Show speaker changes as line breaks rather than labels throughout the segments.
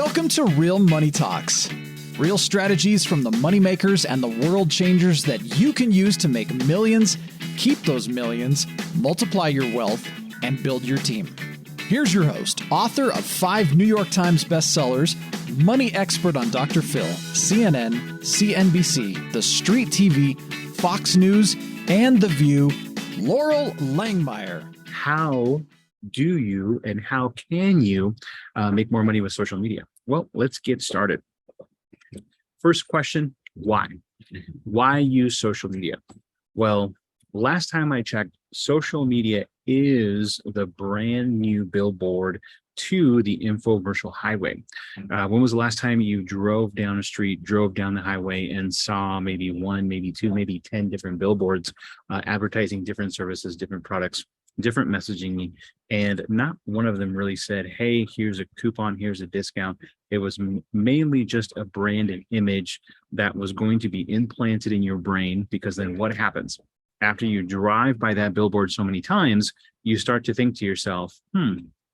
Welcome to Real Money Talks. Real strategies from the moneymakers and the world changers that you can use to make millions, keep those millions, multiply your wealth, and build your team. Here's your host, author of 5 New York Times bestsellers, money expert on Dr. Phil, CNN, CNBC, The Street TV, Fox News, and The View, Loral Langemeier.
How do you and how can you make more money with social media? Well, let's get started. First question, why? Why use social media? Well, last time I checked, social media is the brand new billboard to the infomercial highway. When was the last time you drove down a street, drove down the highway and saw maybe 1, maybe 2, maybe 10 different billboards advertising different services, different products, different messaging, and not one of them really said, hey, here's a coupon, here's a discount. It was mainly just a brand and image that was going to be implanted in your brain, because then what happens? After you drive by that billboard so many times, you start to think to yourself,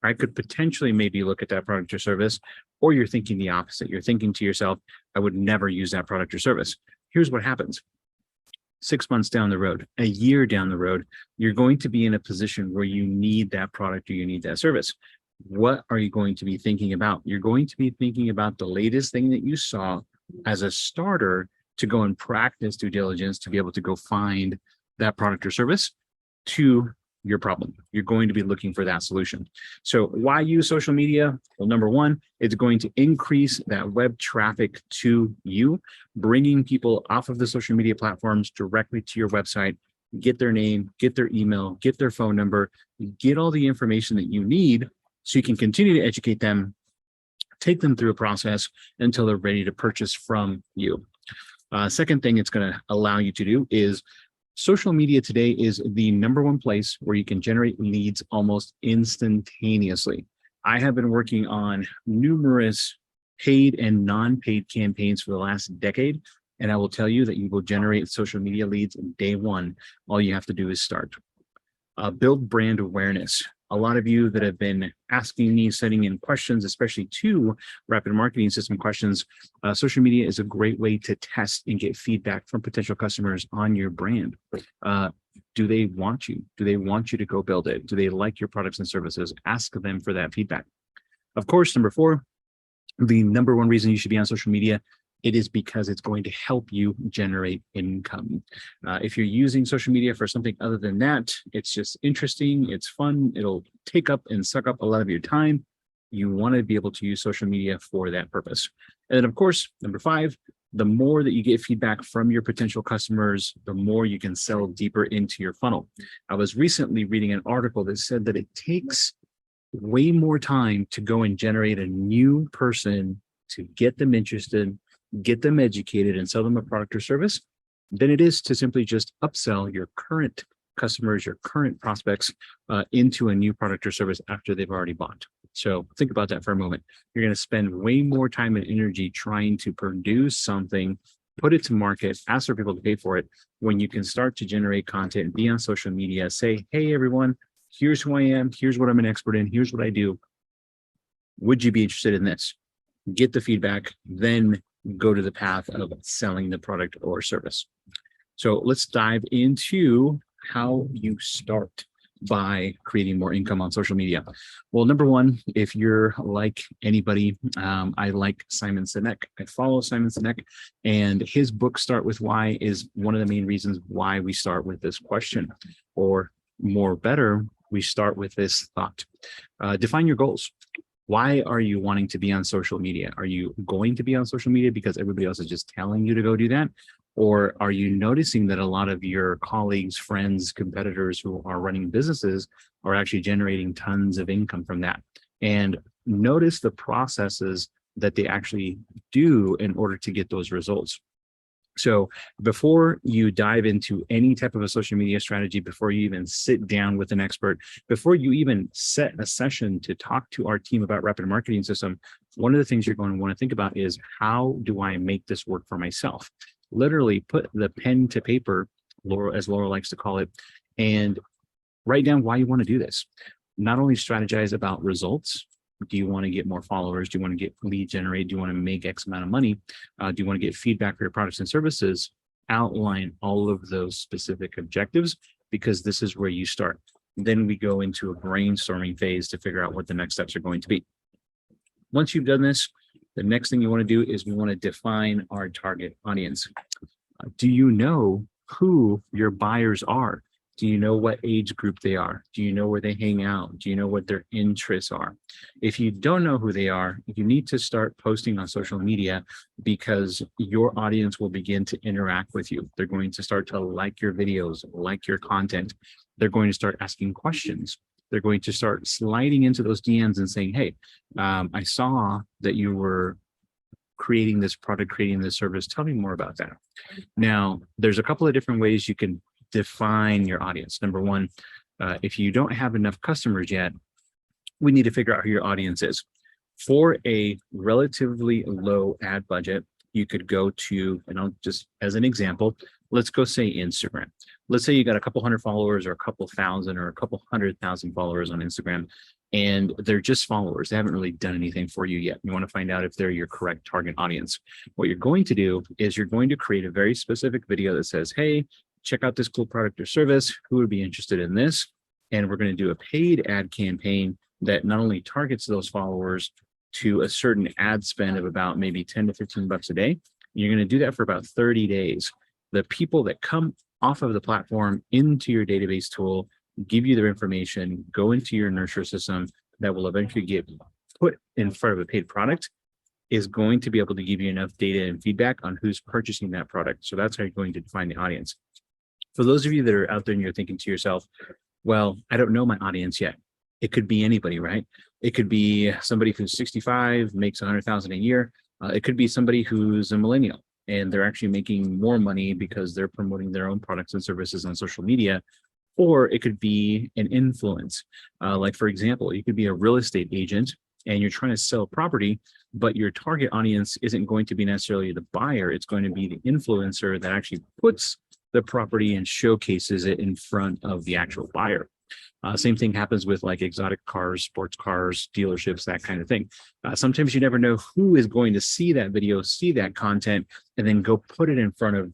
I could potentially maybe look at that product or service, or you're thinking the opposite. You're thinking to yourself, I would never use that product or service. Here's what happens. 6 months down the road, a year down the road, you're going to be in a position where you need that product or you need that service. What are you going to be thinking about? You're going to be thinking about the latest thing that you saw as a starter to go and practice due diligence to be able to go find that product or service to your problem. You're going to be looking for that solution. So why use social media? Well, number one, it's going to increase that web traffic to you, bringing people off of the social media platforms directly to your website, get their name, get their email, get their phone number, get all the information that you need so you can continue to educate them, take them through a process until they're ready to purchase from you. Second thing it's going to allow you to do is social media today is the number one place where you can generate leads almost instantaneously. I have been working on numerous paid and non-paid campaigns for the last decade, and I will tell you that you will generate social media leads day one. All you have to do is start. Build brand awareness. A lot of you that have been asking me, sending in questions, especially to rapid marketing system questions, social media is a great way to test and get feedback from potential customers on your brand. Do they want you? Do they want you to go build it? Do they like your products and services? Ask them for that feedback. Of course, number 4, the number one reason you should be on social media, it is because it's going to help you generate income. If you're using social media for something other than that, it's just interesting, it's fun, it'll take up and suck up a lot of your time. You want to be able to use social media for that purpose. And then, of course, number 5, the more that you get feedback from your potential customers, the more you can sell deeper into your funnel. I was recently reading an article that said that it takes way more time to go and generate a new person, to get them interested, get them educated, and sell them a product or service than it is to simply just upsell your current customers, your current prospects into a new product or service after they've already bought. So think about that for a moment. You're going to spend way more time and energy trying to produce something, put it to market, ask for people to pay for it, when you can start to generate content, be on social media, say, hey, everyone, here's who I am, here's what I'm an expert in, here's what I do. Would you be interested in this? Get the feedback, then go to the path of selling the product or service. So let's dive into how you start by creating more income on social media. Well, number one, if you're like anybody, I like Simon Sinek. I follow Simon Sinek, and his book, Start With Why, is one of the main reasons why we start with this question, or more better, we start with this thought. Define your goals. Why are you wanting to be on social media? Are you going to be on social media because everybody else is just telling you to go do that? Or are you noticing that a lot of your colleagues, friends, competitors who are running businesses are actually generating tons of income from that? And notice the processes that they actually do in order to get those results. So before you dive into any type of a social media strategy, before you even sit down with an expert, before you even set a session to talk to our team about rapid marketing system, one of the things you're going to want to think about is, how do I make this work for myself? Literally put the pen to paper, as Laura likes to call it, and write down why you want to do this. Not only strategize about results, Do you want to get more followers? Do you want to get lead generated? Do you want to make X amount of money? Do you want to get feedback for your products and services? Outline all of those specific objectives, because this is where you start. Then we go into a brainstorming phase to figure out what the next steps are going to be. Once you've done this, the next thing you want to do is we want to define our target audience. Do you know who your buyers are? Do you know what age group they are? Do you know where they hang out? Do you know what their interests are? If you don't know who they are, you need to start posting on social media, because your audience will begin to interact with you. They're going to start to like your videos, like your content. They're going to start asking questions. They're going to start sliding into those DMs and saying, hey, I saw that you were creating this product, creating this service. Tell me more about that. Now, there's a couple of different ways you can define your audience. Number one, if you don't have enough customers yet, we need to figure out who your audience is. For a relatively low ad budget, you could go to, and I'll just as an example, let's go say Instagram. Let's say you got a couple hundred followers or a couple thousand or a couple 100,000 followers on Instagram, and they're just followers. They haven't really done anything for you yet. You want to find out if they're your correct target audience. What you're going to do is you're going to create a very specific video that says, hey, check out this cool product or service. Who would be interested in this? And we're going to do a paid ad campaign that not only targets those followers to a certain ad spend of about maybe 10 to 15 bucks a day. You're going to do that for about 30 days. The people that come off of the platform into your database tool, give you their information, go into your nurture system that will eventually get put in front of a paid product, is going to be able to give you enough data and feedback on who's purchasing that product. So that's how you're going to define the audience. For those of you that are out there and you're thinking to yourself, well, I don't know my audience yet. It could be anybody, right? It could be somebody who's 65, makes 100,000 a year. It could be somebody who's a millennial and they're actually making more money because they're promoting their own products and services on social media. Or it could be an influence. Like, for example, you could be a real estate agent and you're trying to sell property, but your target audience isn't going to be necessarily the buyer. It's going to be the influencer that actually puts the property and showcases it in front of the actual buyer. Same thing happens with like exotic cars, sports cars, dealerships, that kind of thing. Sometimes you never know who is going to see that video, see that content, and then go put it in front of,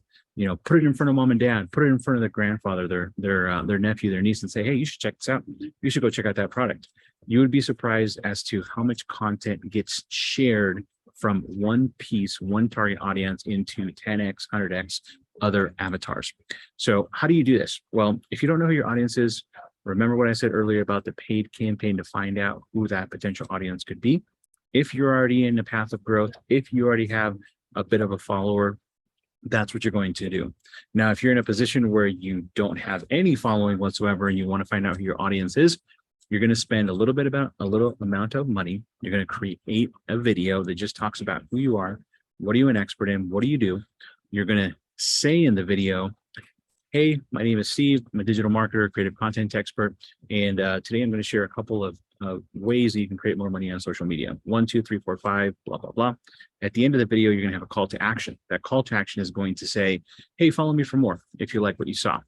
put it in front of mom and dad, put it in front of their grandfather, their nephew, their niece, and say, hey, you should check this out. You should go check out that product. You would be surprised as to how much content gets shared from one piece, one target audience into 10x, 100x other avatars. So how do you do this? Well, if you don't know who your audience is, remember what I said earlier about the paid campaign to find out who that potential audience could be. If you're already in the path of growth, if you already have a bit of a follower, that's what you're going to do. Now, if you're in a position where you don't have any following whatsoever and you want to find out who your audience is, you're going to spend a little amount of money. You're going to create a video that just talks about who you are, what are you an expert in, what do you do. You're going to say in the video, hey, my name is Steve. I'm a digital marketer, creative content expert. And today I'm going to share a couple of ways that you can create more money on social media. 1, 2, 3, 4, 5, blah, blah, blah. At the end of the video, you're going to have a call to action. That call to action is going to say, hey, follow me for more if you like what you saw.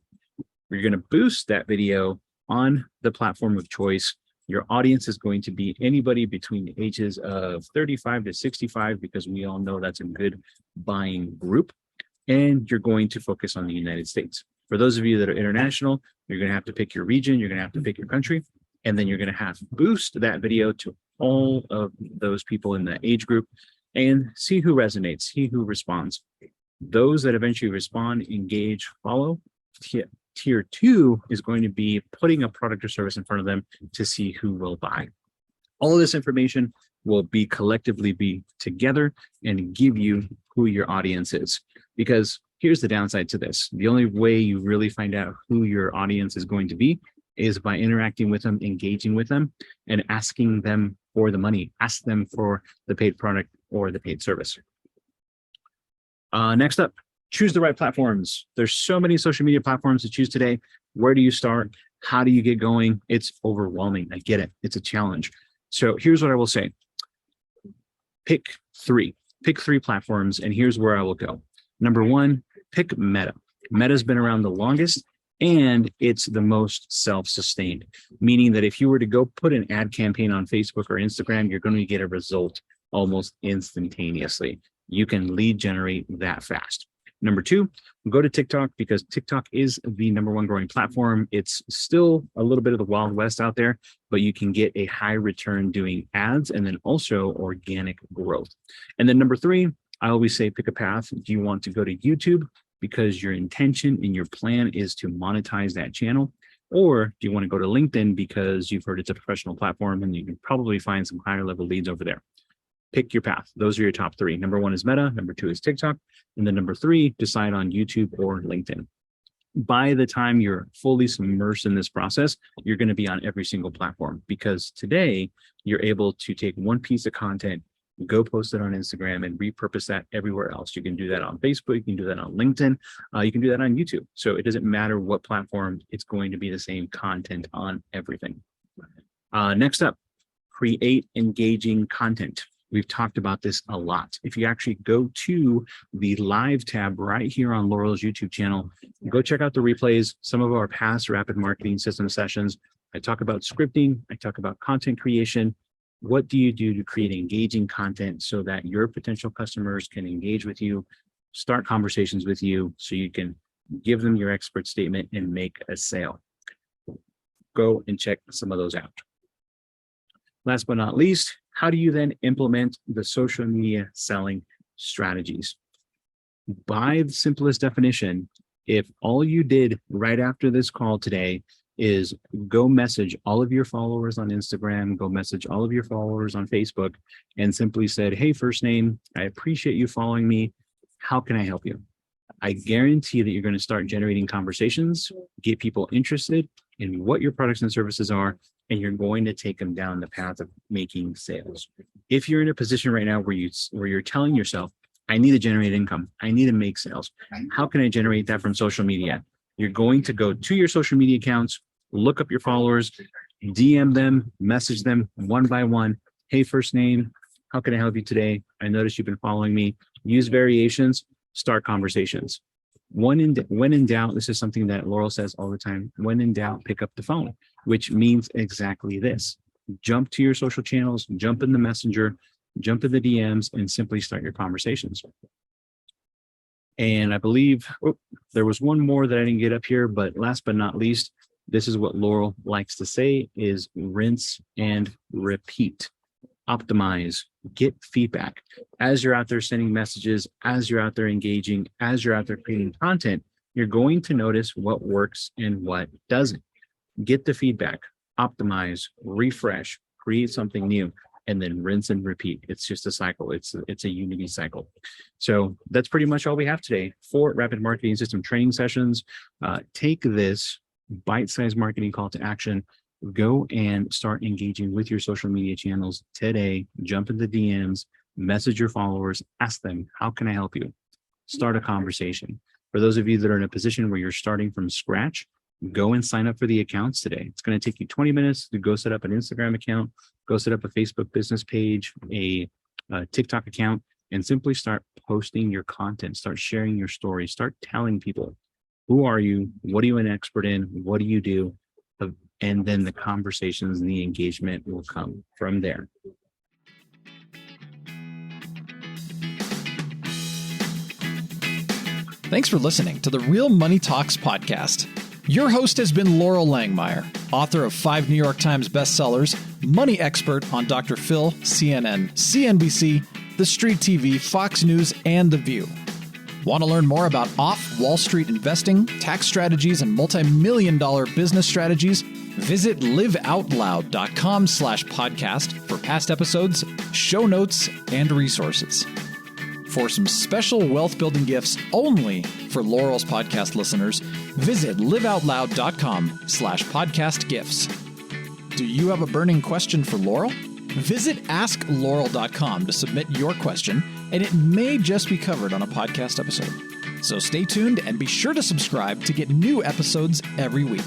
You're going to boost that video on the platform of choice. Your audience is going to be anybody between the ages of 35 to 65, because we all know that's a good buying group. And you're going to focus on the United States. For those of you that are international, you're going to have to pick your region, you're going to have to pick your country, and then you're going to have to boost that video to all of those people in that age group and see who resonates, see who responds. Those that eventually respond, engage, follow. Tier 2 is going to be putting a product or service in front of them to see who will buy. All of this information will be collectively be together and give you who your audience is. Because here's the downside to this. The only way you really find out who your audience is going to be is by interacting with them, engaging with them, and asking them for the money. Ask them for the paid product or the paid service. Next up, choose the right platforms. There's so many social media platforms to choose today. Where do you start? How do you get going? It's overwhelming. I get it. It's a challenge. So here's what I will say. Pick three platforms, and here's where I will go. Number one, pick Meta. Meta's been around the longest. And it's the most self-sustained, meaning that if you were to go put an ad campaign on Facebook or Instagram, you're going to get a result almost instantaneously. You can lead generate that fast. Number two, go to TikTok, because TikTok is the number one growing platform. It's still a little bit of the Wild West out there, but you can get a high return doing ads and then also organic growth. And then number three, I always say pick a path. Do you want to go to YouTube because your intention and your plan is to monetize that channel? Or do you want to go to LinkedIn because you've heard it's a professional platform and you can probably find some higher level leads over there? Pick your path. Those are your top three. Number one is Meta. Number two is TikTok. And then number three, decide on YouTube or LinkedIn. By the time you're fully submersed in this process, you're going to be on every single platform, because today you're able to take one piece of content, go post it on Instagram and repurpose that everywhere else. You can do that on Facebook. You can do that on LinkedIn. You can do that on YouTube. So it doesn't matter what platform, it's going to be the same content on everything. Next up, create engaging content. We've talked about this a lot. If you actually go to the live tab right here on Loral's YouTube channel, go check out the replays, some of our past rapid marketing system sessions. I talk about scripting. I talk about content creation. What do you do to create engaging content so that your potential customers can engage with you, start conversations with you, so you can give them your expert statement and make a sale? Go and check some of those out. Last but not least, how do you then implement the social media selling strategies? By the simplest definition, if all you did right after this call today is go message all of your followers on Instagram, go message all of your followers on Facebook, and simply said, hey, first name, I appreciate you following me. How can I help you? I guarantee that you're going to start generating conversations, get people interested in what your products and services are, and you're going to take them down the path of making sales. If you're in a position right now where you're telling yourself, I need to generate income, I need to make sales, how can I generate that from social media? You're going to go to your social media accounts, look up your followers, DM them, message them one by one. Hey, first name, how can I help you today? I noticed you've been following me. Use variations, start conversations. When in doubt, this is something that Loral says all the time. When in doubt, pick up the phone, which means exactly this. Jump to your social channels, jump in the messenger, jump in the DMs, and simply start your conversations. And I believe there was one more that I didn't get up here, but last but not least, this is what Loral likes to say is rinse and repeat. Optimize, get feedback. As you're out there sending messages, as you're out there engaging, as you're out there creating content, you're going to notice what works and what doesn't. Get the feedback, optimize, refresh, create something new, and then rinse and repeat. It's just a cycle. It's a unity cycle. So that's pretty much all we have today. 4 rapid marketing system training sessions. Take this bite-sized marketing call to action. Go and start engaging with your social media channels today. Jump into DMs, message your followers, ask them, how can I help you? Start a conversation. For those of you that are in a position where you're starting from scratch, go and sign up for the accounts today. It's going to take you 20 minutes to go set up an Instagram account, go set up a Facebook business page, a TikTok account, and simply start posting your content, start sharing your story, start telling people, who are you? What are you an expert in? What do you do? And then the conversations and the engagement will come from there.
Thanks for listening to the Real Money Talks podcast. Your host has been Loral Langemeier, author of 5 New York Times bestsellers, money expert on Dr. Phil, CNN, CNBC, The Street TV, Fox News, and The View. Want to learn more about off-Wall Street investing, tax strategies, and multi-million-dollar business strategies? Visit liveoutloud.com/podcast for past episodes, show notes, and resources. For some special wealth-building gifts only for Loral's podcast listeners, visit liveoutloud.com/podcast gifts. Do you have a burning question for Loral? Visit askloral.com to submit your question, and it may just be covered on a podcast episode. So stay tuned and be sure to subscribe to get new episodes every week.